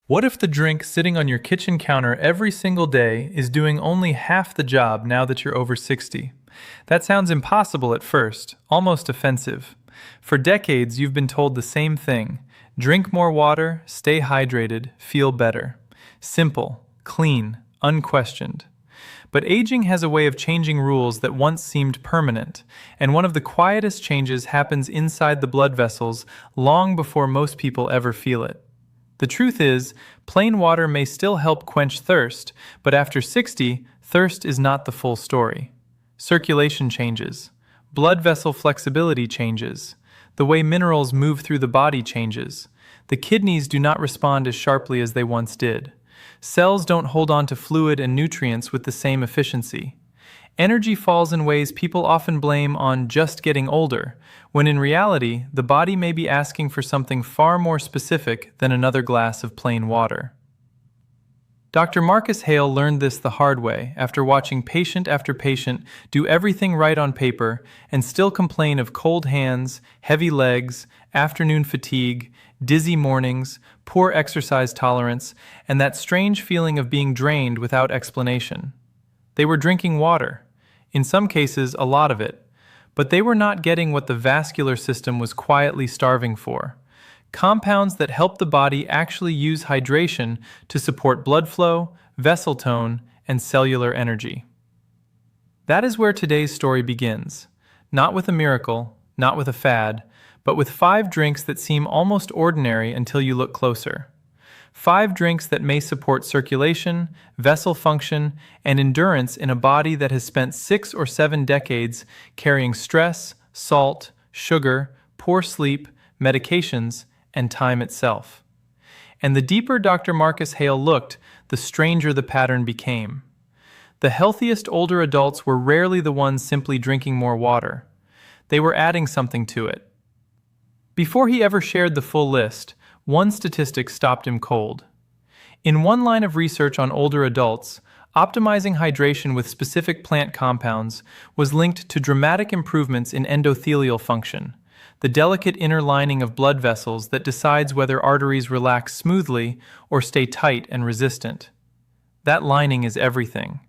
What if the drink sitting on your kitchen counter every single day is doing only half the job now that you're over 60? That sounds impossible at first, almost offensive. For decades, you've been told the same thing: drink more water, stay hydrated, feel better. Simple, clean, unquestioned. But aging has a way of changing rules that once seemed permanent, and one of the quietest changes happens inside the blood vessels long before most people ever feel it. The truth is, plain water may still help quench thirst, but after 60, thirst is not the full story. Circulation changes. Blood vessel flexibility changes. The way minerals move through the body changes. The kidneys do not respond as sharply as they once did. Cells don't hold on to fluid and nutrients with the same efficiency. Energy falls in ways people often blame on just getting older, when in reality, the body may be asking for something far more specific than another glass of plain water. Dr. Marcus Hale learned this the hard way after watching patient after patient do everything right on paper and still complain of cold hands, heavy legs, afternoon fatigue, dizzy mornings, poor exercise tolerance, and that strange feeling of being drained without explanation. They were drinking water. In some cases, a lot of it. But they were not getting what the vascular system was quietly starving for: compounds that help the body actually use hydration to support blood flow, vessel tone, and cellular energy. That is where today's story begins. Not with a miracle, not with a fad, but with 5 drinks that seem almost ordinary until you look closer. 5 drinks that may support circulation, vessel function, and endurance in a body that has spent 6 or 7 decades carrying stress, salt, sugar, poor sleep, medications, and time itself. And the deeper Dr. Marcus Hale looked, the stranger the pattern became. The healthiest older adults were rarely the ones simply drinking more water. They were adding something to it. Before he ever shared the full list, one statistic stopped him cold. In one line of research on older adults, optimizing hydration with specific plant compounds was linked to dramatic improvements in endothelial function, the delicate inner lining of blood vessels that decides whether arteries relax smoothly or stay tight and resistant. That lining is everything.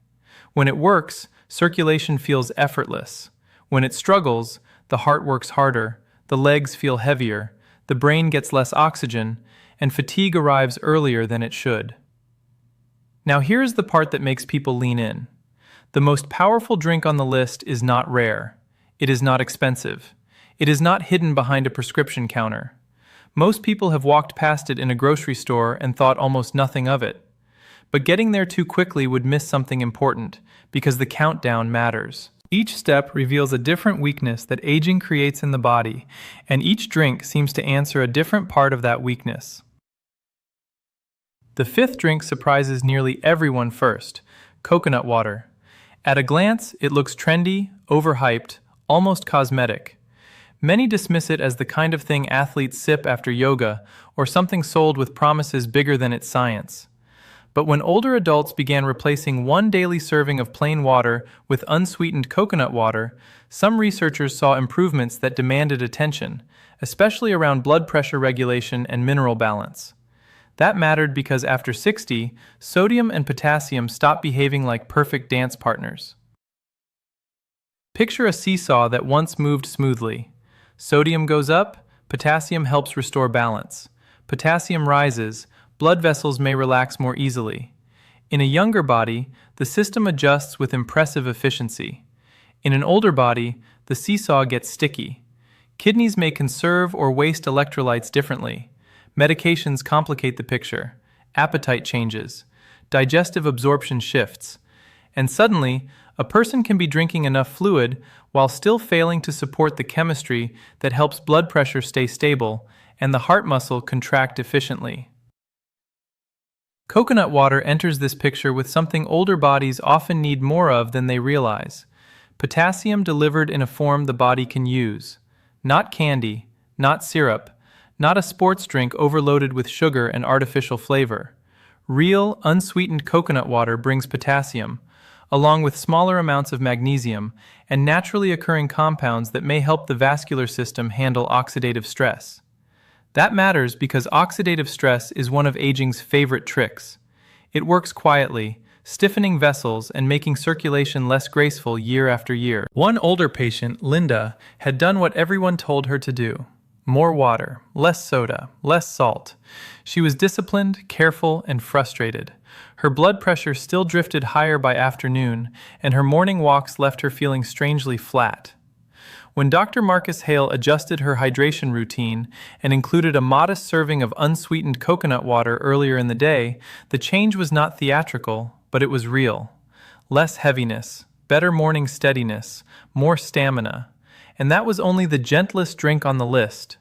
When it works, circulation feels effortless. When it struggles, the heart works harder, the legs feel heavier, the brain gets less oxygen, and fatigue arrives earlier than it should. Now here's the part that makes people lean in. The most powerful drink on the list is not rare. It is not expensive. It is not hidden behind a prescription counter. Most people have walked past it in a grocery store and thought almost nothing of it. But getting there too quickly would miss something important, because the countdown matters. Each step reveals a different weakness that aging creates in the body, and each drink seems to answer a different part of that weakness. The 5th drink surprises nearly everyone first: coconut water. At a glance, it looks trendy, overhyped, almost cosmetic. Many dismiss it as the kind of thing athletes sip after yoga, or something sold with promises bigger than its science. But when older adults began replacing one daily serving of plain water with unsweetened coconut water, some researchers saw improvements that demanded attention, especially around blood pressure regulation and mineral balance. That mattered because after 60, sodium and potassium stopped behaving like perfect dance partners. Picture a seesaw that once moved smoothly. Sodium goes up, potassium helps restore balance. Potassium rises, blood vessels may relax more easily. In a younger body, the system adjusts with impressive efficiency. In an older body, the seesaw gets sticky. Kidneys may conserve or waste electrolytes differently. Medications complicate the picture. Appetite changes. Digestive absorption shifts. And suddenly, a person can be drinking enough fluid while still failing to support the chemistry that helps blood pressure stay stable and the heart muscle contract efficiently. Coconut water enters this picture with something older bodies often need more of than they realize: potassium delivered in a form the body can use. Not candy, not syrup, not a sports drink overloaded with sugar and artificial flavor. Real, unsweetened coconut water brings potassium, along with smaller amounts of magnesium and naturally occurring compounds that may help the vascular system handle oxidative stress. That matters because oxidative stress is one of aging's favorite tricks. It works quietly, stiffening vessels and making circulation less graceful year after year. One older patient, Linda, had done what everyone told her to do. More water, less soda, less salt. She was disciplined, careful, and frustrated. Her blood pressure still drifted higher by afternoon, and her morning walks left her feeling strangely flat. When Dr. Marcus Hale adjusted her hydration routine and included a modest serving of unsweetened coconut water earlier in the day, the change was not theatrical, but it was real. Less heaviness, better morning steadiness, more stamina. And that was only the gentlest drink on the list.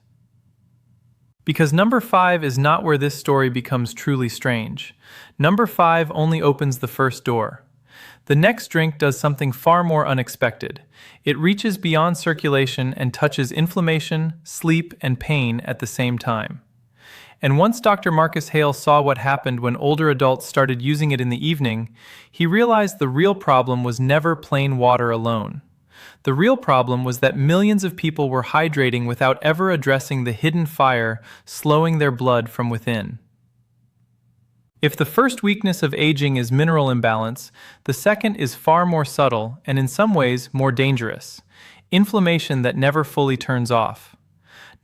Because number 5 is not where this story becomes truly strange. Number 5 only opens the first door. The next drink does something far more unexpected. It reaches beyond circulation and touches inflammation, sleep, and pain at the same time. And once Dr. Marcus Hale saw what happened when older adults started using it in the evening, he realized the real problem was never plain water alone. The real problem was that millions of people were hydrating without ever addressing the hidden fire slowing their blood from within. If the first weakness of aging is mineral imbalance, the second is far more subtle and in some ways more dangerous: inflammation that never fully turns off.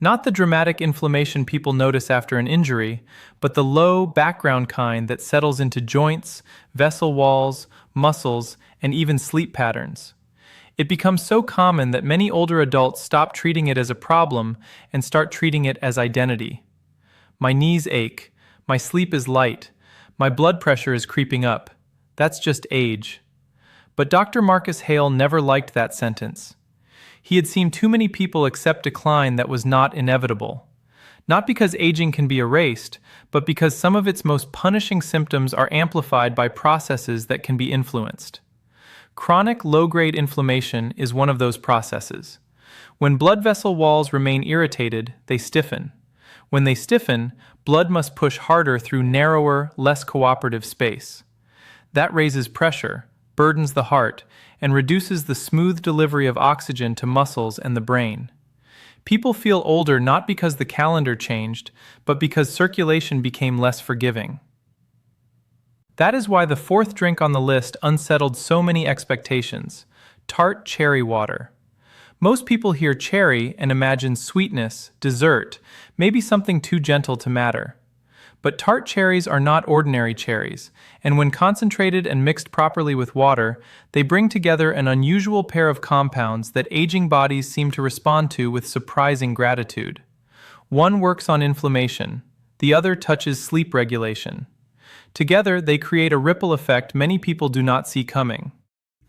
Not the dramatic inflammation people notice after an injury, but the low, background kind that settles into joints, vessel walls, muscles, and even sleep patterns. It becomes so common that many older adults stop treating it as a problem and start treating it as identity. My knees ache, my sleep is light, my blood pressure is creeping up. That's just age. But Dr. Marcus Hale never liked that sentence. He had seen too many people accept decline that was not inevitable. Not because aging can be erased, but because some of its most punishing symptoms are amplified by processes that can be influenced. Chronic low-grade inflammation is one of those processes. When blood vessel walls remain irritated, they stiffen. When they stiffen, blood must push harder through narrower, less cooperative space. That raises pressure, burdens the heart, and reduces the smooth delivery of oxygen to muscles and the brain. People feel older not because the calendar changed, but because circulation became less forgiving. That is why the fourth drink on the list unsettled so many expectations: tart cherry water. Most people hear cherry and imagine sweetness, dessert, maybe something too gentle to matter. But tart cherries are not ordinary cherries, and when concentrated and mixed properly with water, they bring together an unusual pair of compounds that aging bodies seem to respond to with surprising gratitude. One works on inflammation, the other touches sleep regulation. Together, they create a ripple effect many people do not see coming.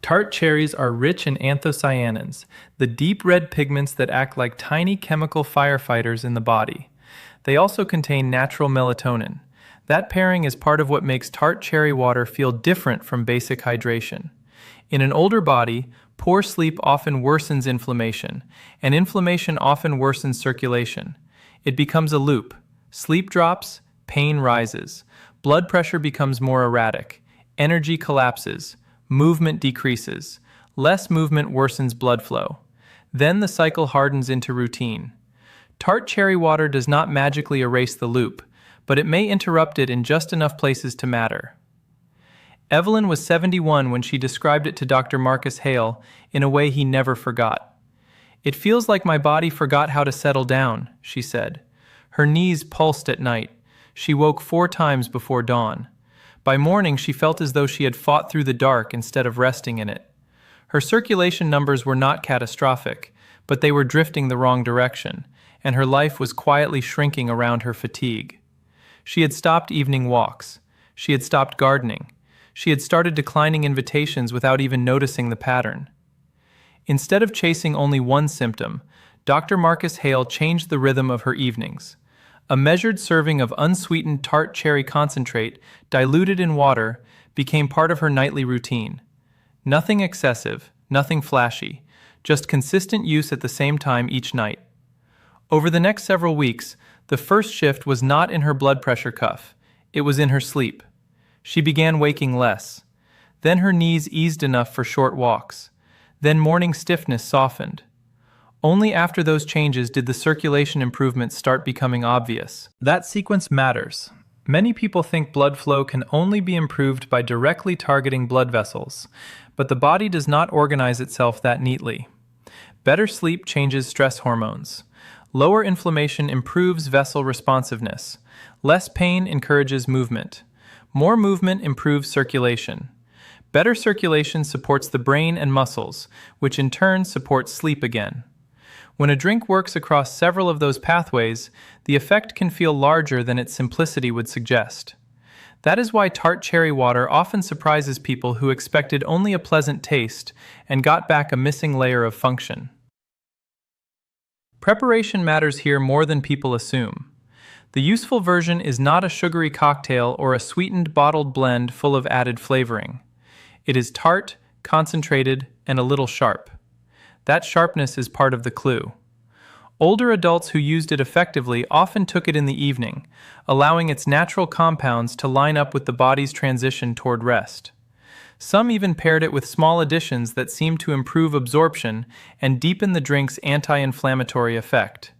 Tart cherries are rich in anthocyanins, the deep red pigments that act like tiny chemical firefighters in the body. They also contain natural melatonin. That pairing is part of what makes tart cherry water feel different from basic hydration. In an older body, poor sleep often worsens inflammation, and inflammation often worsens circulation. It becomes a loop. Sleep drops, pain rises. Blood pressure becomes more erratic, energy collapses, movement decreases, less movement worsens blood flow. Then the cycle hardens into routine. Tart cherry water does not magically erase the loop, but it may interrupt it in just enough places to matter. Evelyn was 71 when she described it to Dr. Marcus Hale in a way he never forgot. "It feels like my body forgot how to settle down," she said. Her knees pulsed at night. She woke 4 times before dawn. By morning, she felt as though she had fought through the dark instead of resting in it. Her circulation numbers were not catastrophic, but they were drifting the wrong direction, and her life was quietly shrinking around her fatigue. She had stopped evening walks. She had stopped gardening. She had started declining invitations without even noticing the pattern. Instead of chasing only one symptom, Dr. Marcus Hale changed the rhythm of her evenings. A measured serving of unsweetened tart cherry concentrate, diluted in water, became part of her nightly routine. Nothing excessive, nothing flashy, just consistent use at the same time each night. Over the next several weeks, the first shift was not in her blood pressure cuff, it was in her sleep. She began waking less. Then her knees eased enough for short walks. Then morning stiffness softened. Only after those changes did the circulation improvements start becoming obvious. That sequence matters. Many people think blood flow can only be improved by directly targeting blood vessels, but the body does not organize itself that neatly. Better sleep changes stress hormones. Lower inflammation improves vessel responsiveness. Less pain encourages movement. More movement improves circulation. Better circulation supports the brain and muscles, which in turn supports sleep again. When a drink works across several of those pathways, the effect can feel larger than its simplicity would suggest. That is why tart cherry water often surprises people who expected only a pleasant taste and got back a missing layer of function. Preparation matters here more than people assume. The useful version is not a sugary cocktail or a sweetened bottled blend full of added flavoring. It is tart, concentrated, and a little sharp. That sharpness is part of the clue. Older adults who used it effectively often took it in the evening, allowing its natural compounds to line up with the body's transition toward rest. Some even paired it with small additions that seemed to improve absorption and deepen the drink's anti-inflammatory effect.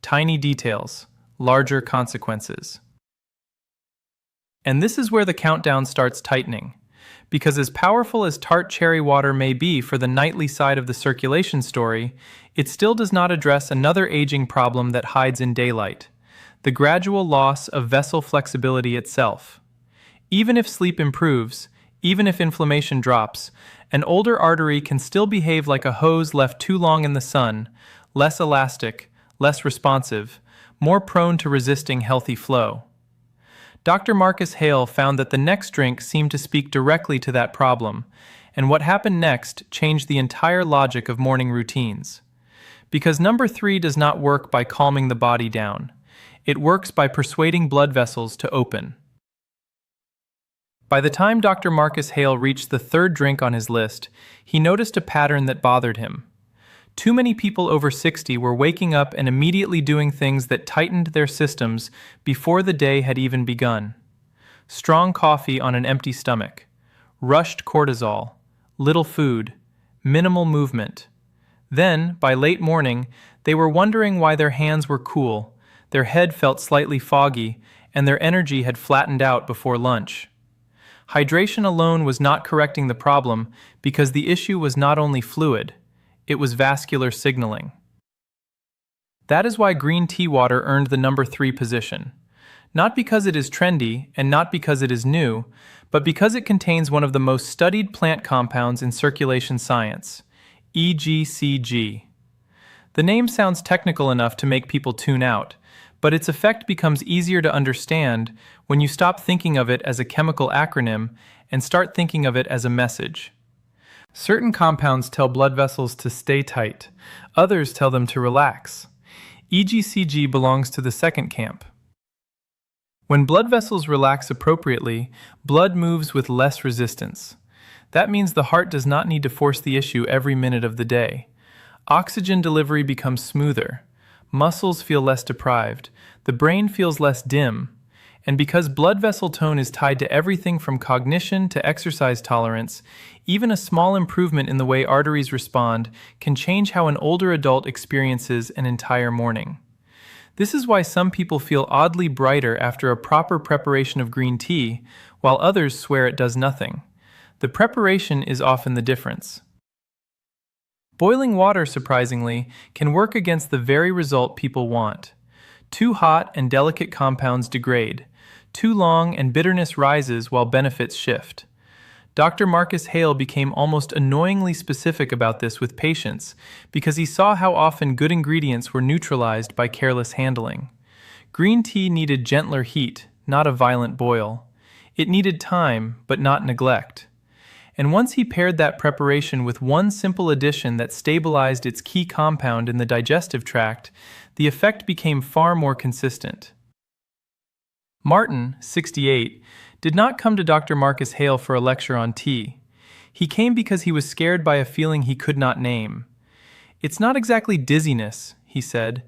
Tiny details, larger consequences. And this is where the countdown starts tightening. Because as powerful as tart cherry water may be for the nightly side of the circulation story, it still does not address another aging problem that hides in daylight: the gradual loss of vessel flexibility itself. Even if sleep improves, even if inflammation drops, an older artery can still behave like a hose left too long in the sun, less elastic, less responsive, more prone to resisting healthy flow. Dr. Marcus Hale found that the next drink seemed to speak directly to that problem, and what happened next changed the entire logic of morning routines. Because number 3 does not work by calming the body down. It works by persuading blood vessels to open. By the time Dr. Marcus Hale reached the third drink on his list, he noticed a pattern that bothered him. Too many people over 60 were waking up and immediately doing things that tightened their systems before the day had even begun. Strong coffee on an empty stomach, rushed cortisol, little food, minimal movement. Then, by late morning, they were wondering why their hands were cool, their head felt slightly foggy, and their energy had flattened out before lunch. Hydration alone was not correcting the problem because the issue was not only fluid, it was vascular signaling. That is why green tea water earned the number 3 position. Not because it is trendy and not because it is new, but because it contains one of the most studied plant compounds in circulation science, EGCG. The name sounds technical enough to make people tune out, but its effect becomes easier to understand when you stop thinking of it as a chemical acronym and start thinking of it as a message. Certain compounds tell blood vessels to stay tight, others tell them to relax. EGCG belongs to the second camp. When blood vessels relax appropriately, blood moves with less resistance. That means the heart does not need to force the issue every minute of the day. Oxygen delivery becomes smoother. Muscles feel less deprived. The brain feels less dim. And because blood vessel tone is tied to everything from cognition to exercise tolerance, even a small improvement in the way arteries respond can change how an older adult experiences an entire morning. This is why some people feel oddly brighter after a proper preparation of green tea, while others swear it does nothing. The preparation is often the difference. Boiling water, surprisingly, can work against the very result people want. Too hot and delicate compounds degrade. Too long and bitterness rises while benefits shift. Dr. Marcus Hale became almost annoyingly specific about this with patients because he saw how often good ingredients were neutralized by careless handling. Green tea needed gentler heat, not a violent boil. It needed time, but not neglect. And once he paired that preparation with one simple addition that stabilized its key compound in the digestive tract, the effect became far more consistent. Martin, 68, did not come to Dr. Marcus Hale for a lecture on tea. He came because he was scared by a feeling he could not name. "It's not exactly dizziness," he said.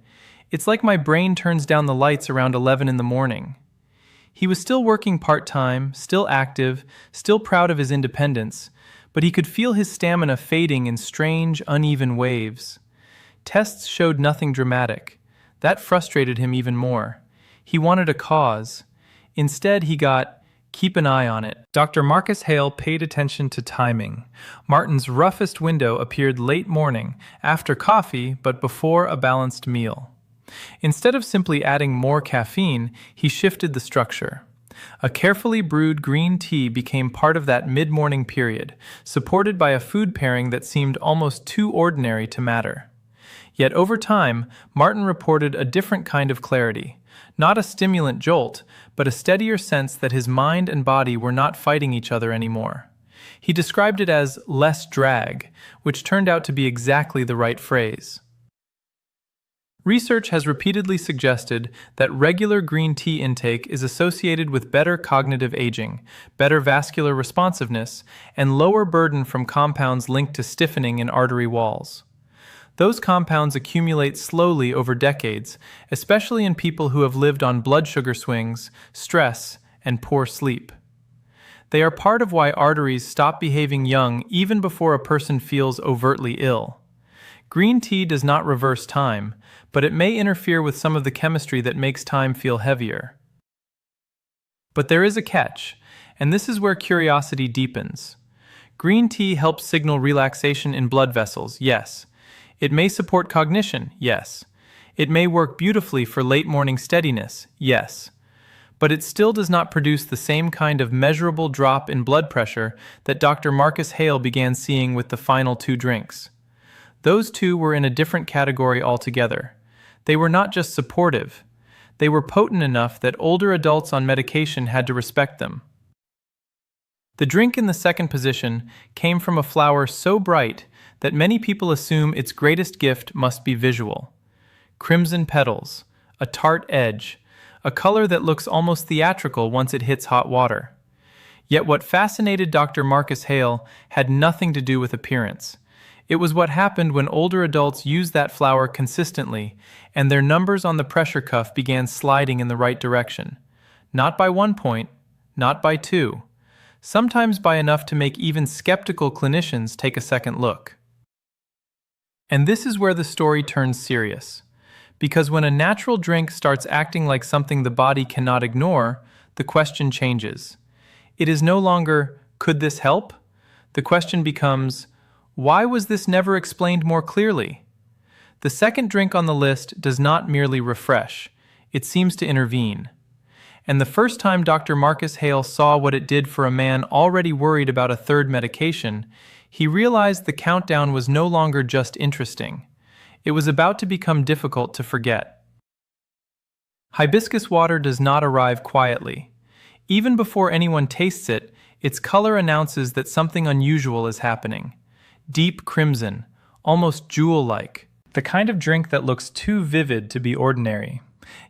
"It's like my brain turns down the lights around 11 in the morning." He was still working part-time, still active, still proud of his independence, but he could feel his stamina fading in strange, uneven waves. Tests showed nothing dramatic. That frustrated him even more. He wanted a cause. Instead, he got, "Keep an eye on it." Dr. Marcus Hale paid attention to timing. Martin's roughest window appeared late morning, after coffee but before a balanced meal. Instead of simply adding more caffeine, he shifted the structure. A carefully brewed green tea became part of that mid-morning period, supported by a food pairing that seemed almost too ordinary to matter. Yet over time, Martin reported a different kind of clarity. Not a stimulant jolt, but a steadier sense that his mind and body were not fighting each other anymore. He described it as less drag, which turned out to be exactly the right phrase. Research has repeatedly suggested that regular green tea intake is associated with better cognitive aging, better vascular responsiveness, and lower burden from compounds linked to stiffening in artery walls. Those compounds accumulate slowly over decades, especially in people who have lived on blood sugar swings, stress, and poor sleep. They are part of why arteries stop behaving young even before a person feels overtly ill. Green tea does not reverse time, but it may interfere with some of the chemistry that makes time feel heavier. But there is a catch, and this is where curiosity deepens. Green tea helps signal relaxation in blood vessels, yes. It may support cognition, yes. It may work beautifully for late morning steadiness, yes. But it still does not produce the same kind of measurable drop in blood pressure that Dr. Marcus Hale began seeing with the final 2 drinks. Those 2 were in a different category altogether. They were not just supportive. They were potent enough that older adults on medication had to respect them. The drink in the second position came from a flower so bright that many people assume its greatest gift must be visual. Crimson petals, a tart edge, a color that looks almost theatrical once it hits hot water. Yet what fascinated Dr. Marcus Hale had nothing to do with appearance. It was what happened when older adults used that flower consistently, and their numbers on the pressure cuff began sliding in the right direction. Not by 1 point, not by 2, sometimes by enough to make even skeptical clinicians take a second look. And this is where the story turns serious. Because when a natural drink starts acting like something the body cannot ignore, the question changes. It is no longer, could this help? The question becomes, why was this never explained more clearly? The second drink on the list does not merely refresh, it seems to intervene. And the first time Dr. Marcus Hale saw what it did for a man already worried about a third medication, he realized the countdown was no longer just interesting. It was about to become difficult to forget. Hibiscus water does not arrive quietly. Even before anyone tastes it, its color announces that something unusual is happening. Deep crimson, almost jewel-like, the kind of drink that looks too vivid to be ordinary.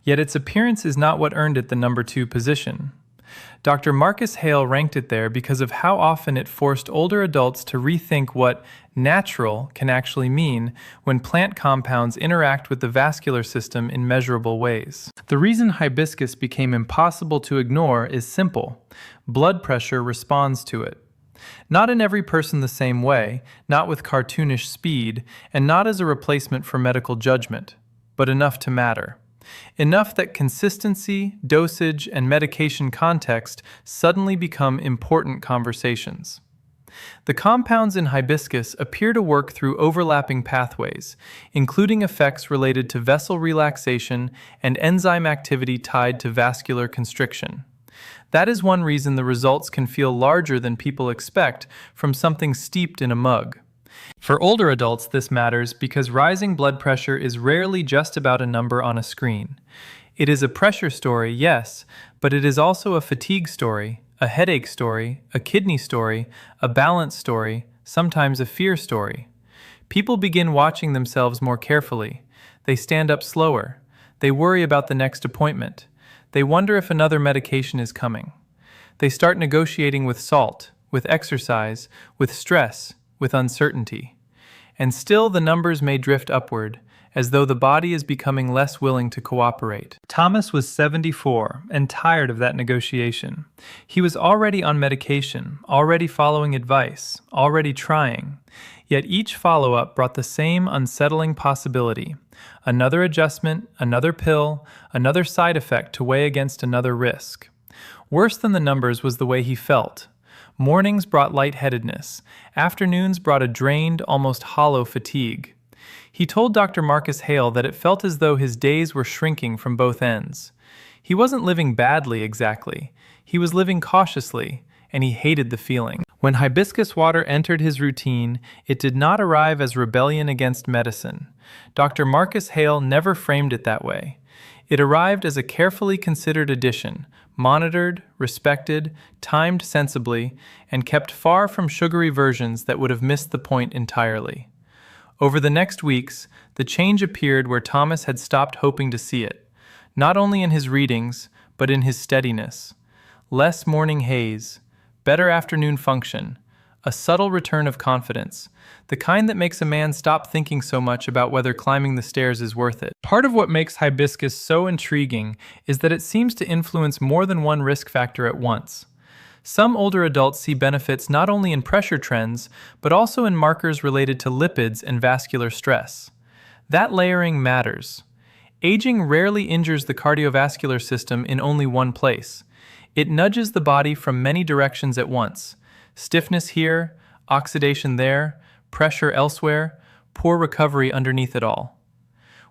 Yet its appearance is not what earned it the number 2 position. Dr. Marcus Hale ranked it there because of how often it forced older adults to rethink what natural can actually mean when plant compounds interact with the vascular system in measurable ways. The reason hibiscus became impossible to ignore is simple. Blood pressure responds to it. Not in every person the same way, not with cartoonish speed, and not as a replacement for medical judgment, but enough to matter. Enough that consistency, dosage, and medication context suddenly become important conversations. The compounds in hibiscus appear to work through overlapping pathways, including effects related to vessel relaxation and enzyme activity tied to vascular constriction. That is one reason the results can feel larger than people expect from something steeped in a mug. For older adults, this matters because rising blood pressure is rarely just about a number on a screen. It is a pressure story, yes, but it is also a fatigue story, a headache story, a kidney story, a balance story, sometimes a fear story. People begin watching themselves more carefully. They stand up slower. They worry about the next appointment. They wonder if another medication is coming. They start negotiating with salt, with exercise, with stress, with uncertainty. And still the numbers may drift upward, as though the body is becoming less willing to cooperate. Thomas was 74 and tired of that negotiation. He was already on medication, already following advice, already trying. Yet each follow-up brought the same unsettling possibility. Another adjustment, another pill, another side effect to weigh against another risk. Worse than the numbers was the way he felt. Mornings brought lightheadedness. Afternoons brought a drained, almost hollow fatigue. He told Dr. Marcus Hale that it felt as though his days were shrinking from both ends. He wasn't living badly exactly. He was living cautiously, and he hated the feeling. When hibiscus water entered his routine, it did not arrive as rebellion against medicine. Dr. Marcus Hale never framed it that way. It arrived as a carefully considered addition, monitored, respected, timed sensibly, and kept far from sugary versions that would have missed the point entirely. Over the next weeks, the change appeared where Thomas had stopped hoping to see it, not only in his readings, but in his steadiness. Less morning haze, better afternoon function, a subtle return of confidence, the kind that makes a man stop thinking so much about whether climbing the stairs is worth it. Part of what makes hibiscus so intriguing is that it seems to influence more than one risk factor at once. Some older adults see benefits not only in pressure trends, but also in markers related to lipids and vascular stress. That layering matters. Aging rarely injures the cardiovascular system in only one place. It nudges the body from many directions at once. Stiffness here, oxidation there, pressure elsewhere, poor recovery underneath it all.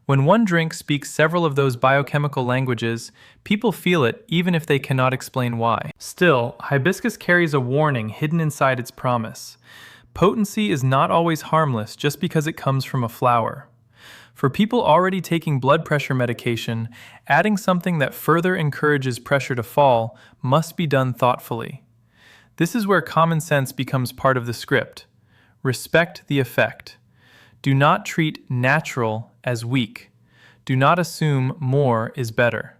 When one drink speaks several of those biochemical languages, people feel it even if they cannot explain why. Still, hibiscus carries a warning hidden inside its promise. Potency is not always harmless just because it comes from a flower. For people already taking blood pressure medication, adding something that further encourages pressure to fall must be done thoughtfully. This is where common sense becomes part of the script. Respect the effect. Do not treat natural as weak. Do not assume more is better.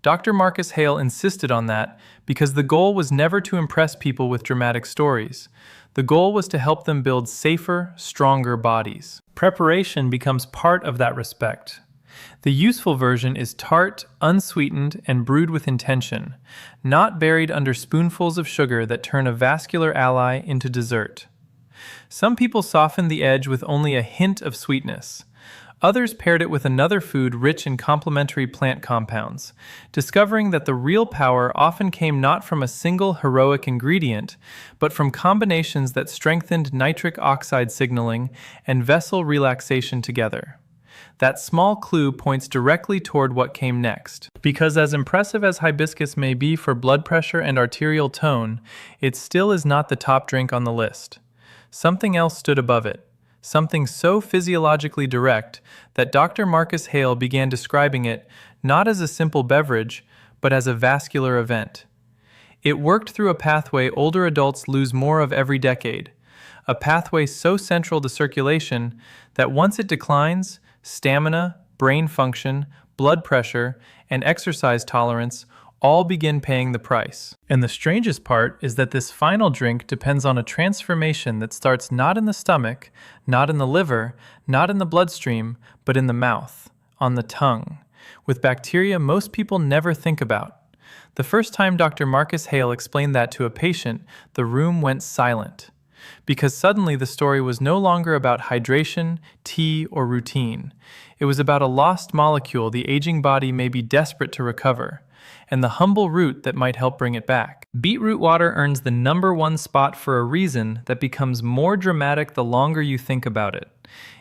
Dr. Marcus Hale insisted on that because the goal was never to impress people with dramatic stories. The goal was to help them build safer, stronger bodies. Preparation becomes part of that respect. The useful version is tart, unsweetened, and brewed with intention, not buried under spoonfuls of sugar that turn a vascular ally into dessert. Some people softened the edge with only a hint of sweetness. Others paired it with another food rich in complementary plant compounds, discovering that the real power often came not from a single heroic ingredient, but from combinations that strengthened nitric oxide signaling and vessel relaxation together. That small clue points directly toward what came next. Because as impressive as hibiscus may be for blood pressure and arterial tone, it still is not the top drink on the list. Something else stood above it. Something so physiologically direct that Dr. Marcus Hale began describing it not as a simple beverage, but as a vascular event. It worked through a pathway older adults lose more of every decade, a pathway so central to circulation that once it declines, stamina, brain function, blood pressure, and exercise tolerance all begin paying the price. And the strangest part is that this final drink depends on a transformation that starts not in the stomach, not in the liver, not in the bloodstream, but in the mouth, on the tongue, with bacteria most people never think about. The first time Dr. Marcus Hale explained that to a patient, the room went silent. Because suddenly the story was no longer about hydration, tea, or routine. It was about a lost molecule the aging body may be desperate to recover, and the humble root that might help bring it back. Beetroot water earns the #1 spot for a reason that becomes more dramatic the longer you think about it.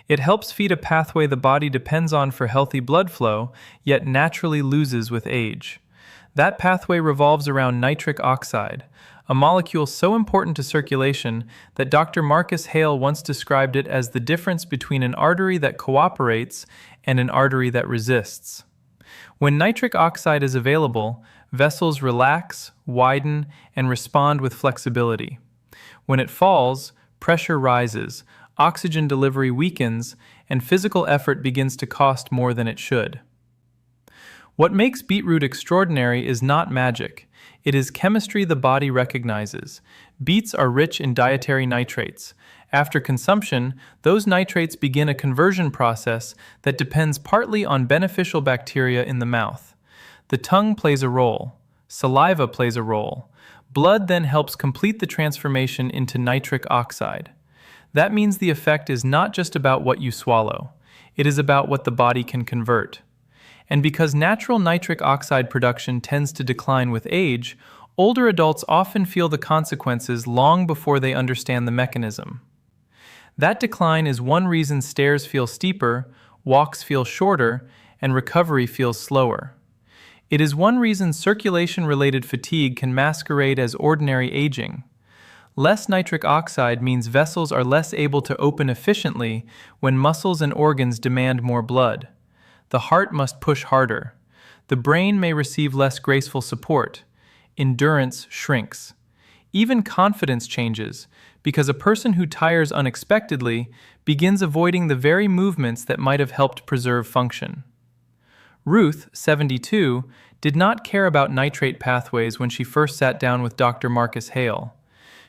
It helps feed a pathway the body depends on for healthy blood flow, yet naturally loses with age. That pathway revolves around nitric oxide, a molecule so important to circulation that Dr. Marcus Hale once described it as the difference between an artery that cooperates and an artery that resists. When nitric oxide is available, vessels relax, widen, and respond with flexibility. When it falls, pressure rises, oxygen delivery weakens, and physical effort begins to cost more than it should. What makes beetroot extraordinary is not magic. It is chemistry the body recognizes. Beets are rich in dietary nitrates, After consumption, those nitrates begin a conversion process that depends partly on beneficial bacteria in the mouth. The tongue plays a role. Saliva plays a role. Blood then helps complete the transformation into nitric oxide. That means the effect is not just about what you swallow. It is about what the body can convert. And because natural nitric oxide production tends to decline with age, older adults often feel the consequences long before they understand the mechanism. That decline is one reason stairs feel steeper, walks feel shorter, and recovery feels slower. It is one reason circulation-related fatigue can masquerade as ordinary aging. Less nitric oxide means vessels are less able to open efficiently when muscles and organs demand more blood. The heart must push harder. The brain may receive less graceful support. Endurance shrinks. Even confidence changes, because a person who tires unexpectedly begins avoiding the very movements that might have helped preserve function. Ruth, 72, did not care about nitrate pathways when she first sat down with Dr. Marcus Hale.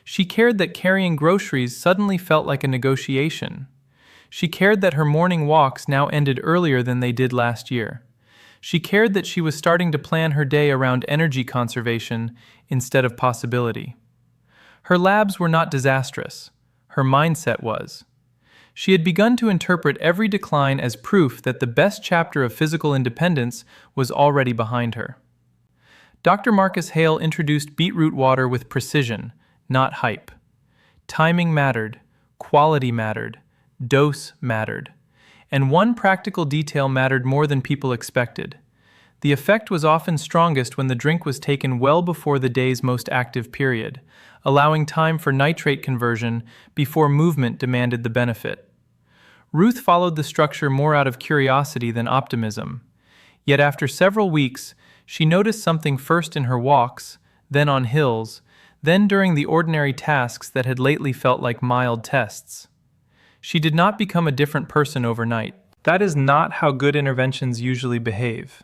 She cared that carrying groceries suddenly felt like a negotiation. She cared that her morning walks now ended earlier than they did last year. She cared that she was starting to plan her day around energy conservation instead of possibility. Her labs were not disastrous. Her mindset was. She had begun to interpret every decline as proof that the best chapter of physical independence was already behind her. Dr. Marcus Hale introduced beetroot water with precision, not hype. Timing mattered, quality mattered, dose mattered, and one practical detail mattered more than people expected. The effect was often strongest when the drink was taken well before the day's most active period, allowing time for nitrate conversion before movement demanded the benefit. Ruth followed the structure more out of curiosity than optimism. Yet after several weeks, she noticed something first in her walks, then on hills, then during the ordinary tasks that had lately felt like mild tests. She did not become a different person overnight. That is not how good interventions usually behave.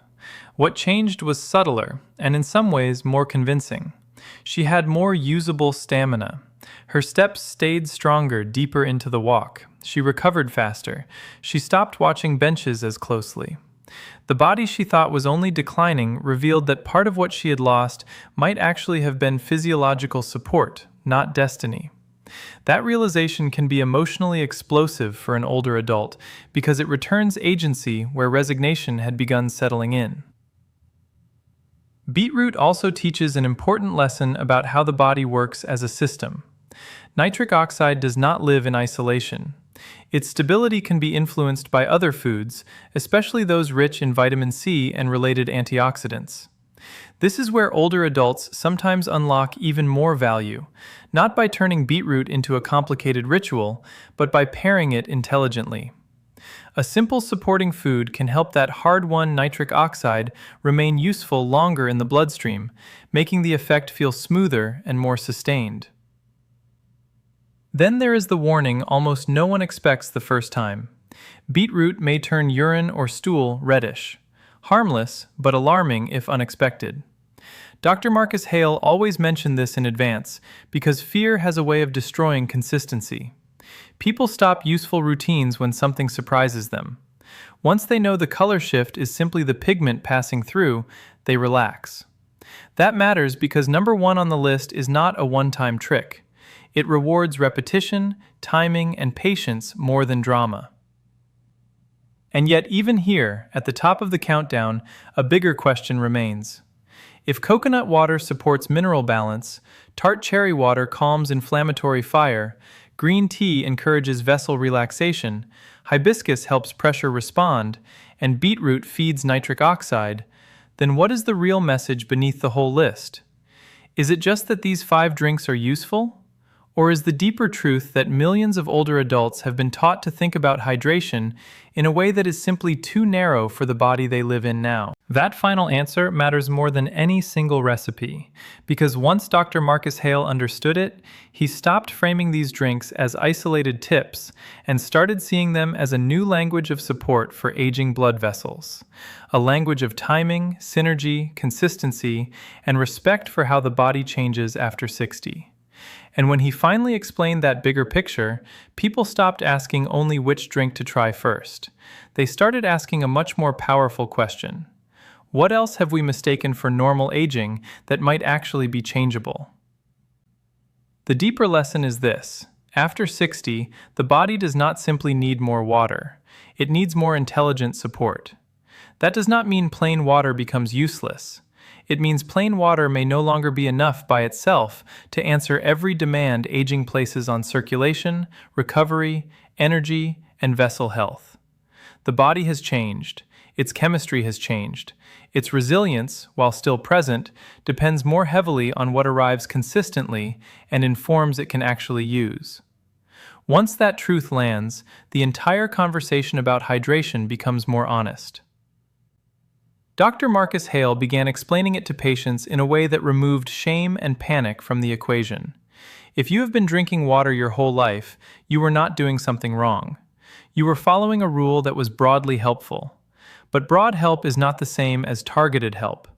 What changed was subtler, and in some ways more convincing. She had more usable stamina. Her steps stayed stronger deeper into the walk. She recovered faster. She stopped watching benches as closely. The body she thought was only declining revealed that part of what she had lost might actually have been physiological support, not destiny. That realization can be emotionally explosive for an older adult because it returns agency where resignation had begun settling in. Beetroot also teaches an important lesson about how the body works as a system. Nitric oxide does not live in isolation. Its stability can be influenced by other foods, especially those rich in vitamin C and related antioxidants. This is where older adults sometimes unlock even more value, not by turning beetroot into a complicated ritual, but by pairing it intelligently. A simple supporting food can help that hard-won nitric oxide remain useful longer in the bloodstream, making the effect feel smoother and more sustained. Then there is the warning almost no one expects the first time. Beetroot may turn urine or stool reddish. Harmless, but alarming if unexpected. Dr. Marcus Hale always mentioned this in advance because fear has a way of destroying consistency. People stop useful routines when something surprises them. Once they know the color shift is simply the pigment passing through, they relax. That matters because number one on the list is not a one-time trick. It rewards repetition, timing, and patience more than drama. And yet even here, at the top of the countdown, a bigger question remains. If coconut water supports mineral balance, tart cherry water calms inflammatory fire, green tea encourages vessel relaxation, hibiscus helps pressure respond, and beetroot feeds nitric oxide, then what is the real message beneath the whole list? Is it just that these 5 drinks are useful? Or is the deeper truth that millions of older adults have been taught to think about hydration in a way that is simply too narrow for the body they live in now? That final answer matters more than any single recipe, because once Dr. Marcus Hale understood it, he stopped framing these drinks as isolated tips and started seeing them as a new language of support for aging blood vessels, a language of timing, synergy, consistency, and respect for how the body changes after 60. And when he finally explained that bigger picture, people stopped asking only which drink to try first. They started asking a much more powerful question. What else have we mistaken for normal aging that might actually be changeable? The deeper lesson is this. After 60, the body does not simply need more water. It needs more intelligent support. That does not mean plain water becomes useless. It means plain water may no longer be enough by itself to answer every demand aging places on circulation, recovery, energy, and vessel health. The body has changed. Its chemistry has changed. Its resilience, while still present, depends more heavily on what arrives consistently and in forms it can actually use. Once that truth lands, the entire conversation about hydration becomes more honest. Dr. Marcus Hale began explaining it to patients in a way that removed shame and panic from the equation. If you have been drinking water your whole life, you were not doing something wrong. You were following a rule that was broadly helpful. But broad help is not the same as targeted help.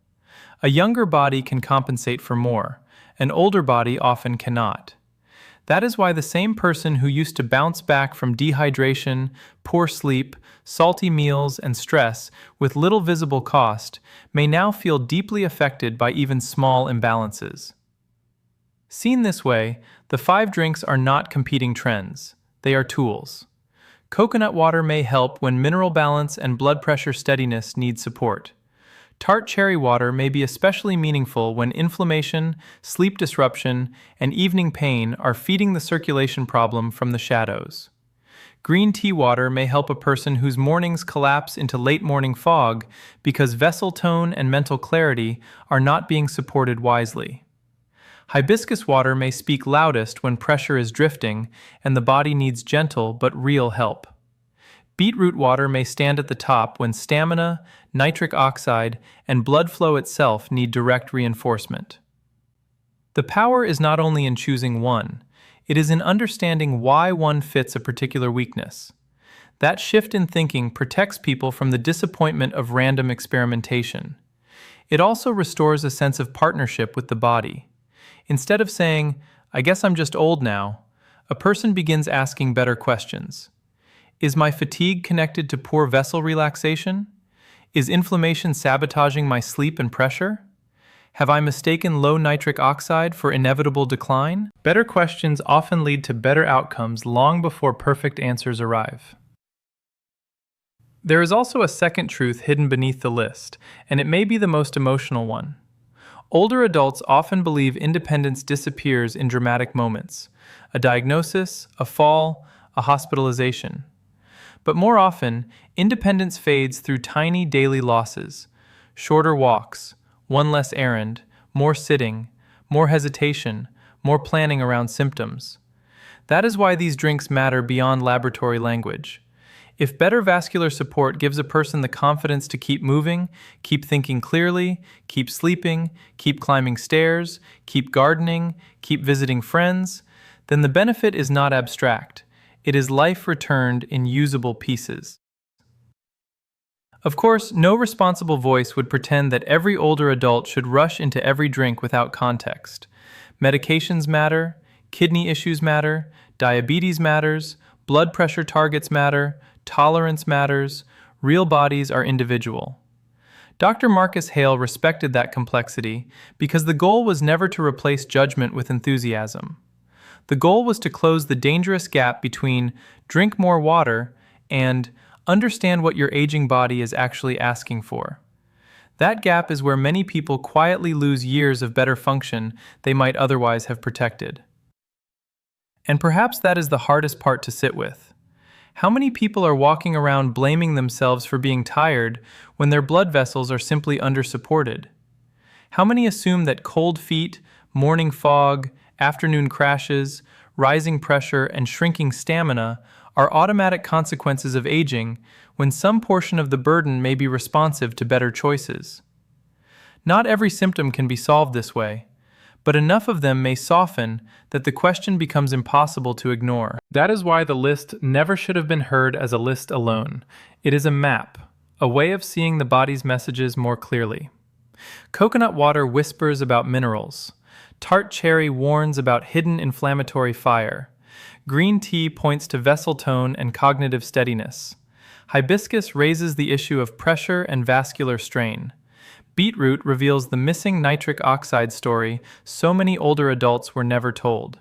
A younger body can compensate for more. An older body often cannot. That is why the same person who used to bounce back from dehydration, poor sleep, salty meals, and stress with little visible cost may now feel deeply affected by even small imbalances. Seen this way, the 5 drinks are not competing trends. They are tools. Coconut water may help when mineral balance and blood pressure steadiness need support. Tart cherry water may be especially meaningful when inflammation, sleep disruption, and evening pain are feeding the circulation problem from the shadows. Green tea water may help a person whose mornings collapse into late morning fog because vessel tone and mental clarity are not being supported wisely. Hibiscus water may speak loudest when pressure is drifting and the body needs gentle but real help. Beetroot water may stand at the top when stamina, nitric oxide, and blood flow itself need direct reinforcement. The power is not only in choosing one, it is in understanding why one fits a particular weakness. That shift in thinking protects people from the disappointment of random experimentation. It also restores a sense of partnership with the body. Instead of saying, "I guess I'm just old now," a person begins asking better questions. Is my fatigue connected to poor vessel relaxation? Is inflammation sabotaging my sleep and pressure? Have I mistaken low nitric oxide for inevitable decline? Better questions often lead to better outcomes long before perfect answers arrive. There is also a second truth hidden beneath the list, and it may be the most emotional one. Older adults often believe independence disappears in dramatic moments: a diagnosis, a fall, a hospitalization. But more often, independence fades through tiny daily losses: shorter walks, one less errand, more sitting, more hesitation, more planning around symptoms. That is why these drinks matter beyond laboratory language. If better vascular support gives a person the confidence to keep moving, keep thinking clearly, keep sleeping, keep climbing stairs, keep gardening, keep visiting friends, then the benefit is not abstract. It is life returned in usable pieces. Of course, no responsible voice would pretend that every older adult should rush into every drink without context. Medications matter, kidney issues matter, diabetes matters, blood pressure targets matter, tolerance matters, real bodies are individual. Dr. Marcus Hale respected that complexity because the goal was never to replace judgment with enthusiasm. The goal was to close the dangerous gap between drink more water and understand what your aging body is actually asking for. That gap is where many people quietly lose years of better function they might otherwise have protected. And perhaps that is the hardest part to sit with. How many people are walking around blaming themselves for being tired when their blood vessels are simply undersupported? How many assume that cold feet, morning fog, afternoon crashes, rising pressure, and shrinking stamina are automatic consequences of aging when some portion of the burden may be responsive to better choices? Not every symptom can be solved this way, but enough of them may soften that the question becomes impossible to ignore. That is why the list never should have been heard as a list alone. It is a map, a way of seeing the body's messages more clearly. Coconut water whispers about minerals. Tart cherry warns about hidden inflammatory fire. Green tea points to vessel tone and cognitive steadiness. Hibiscus raises the issue of pressure and vascular strain. Beetroot reveals the missing nitric oxide story so many older adults were never told.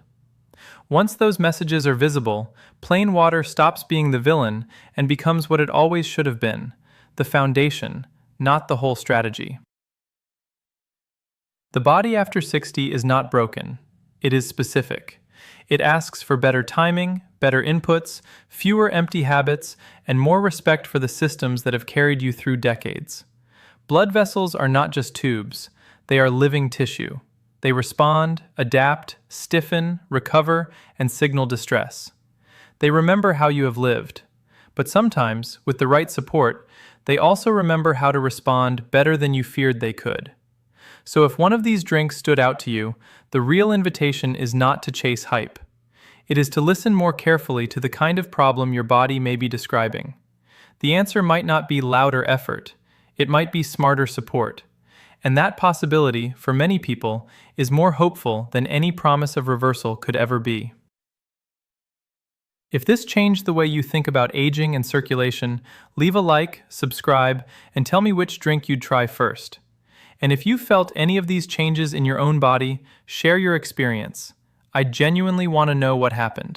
Once those messages are visible, plain water stops being the villain and becomes what it always should have been, the foundation, not the whole strategy. The body after 60 is not broken. It is specific. It asks for better timing, better inputs, fewer empty habits, and more respect for the systems that have carried you through decades. Blood vessels are not just tubes, they are living tissue. They respond, adapt, stiffen, recover, and signal distress. They remember how you have lived. But sometimes, with the right support, they also remember how to respond better than you feared they could. So if one of these drinks stood out to you, the real invitation is not to chase hype. It is to listen more carefully to the kind of problem your body may be describing. The answer might not be louder effort. It might be smarter support. And that possibility, for many people, is more hopeful than any promise of reversal could ever be. If this changed the way you think about aging and circulation, leave a like, subscribe, and tell me which drink you'd try first. And if you felt any of these changes in your own body, share your experience. I genuinely want to know what happened.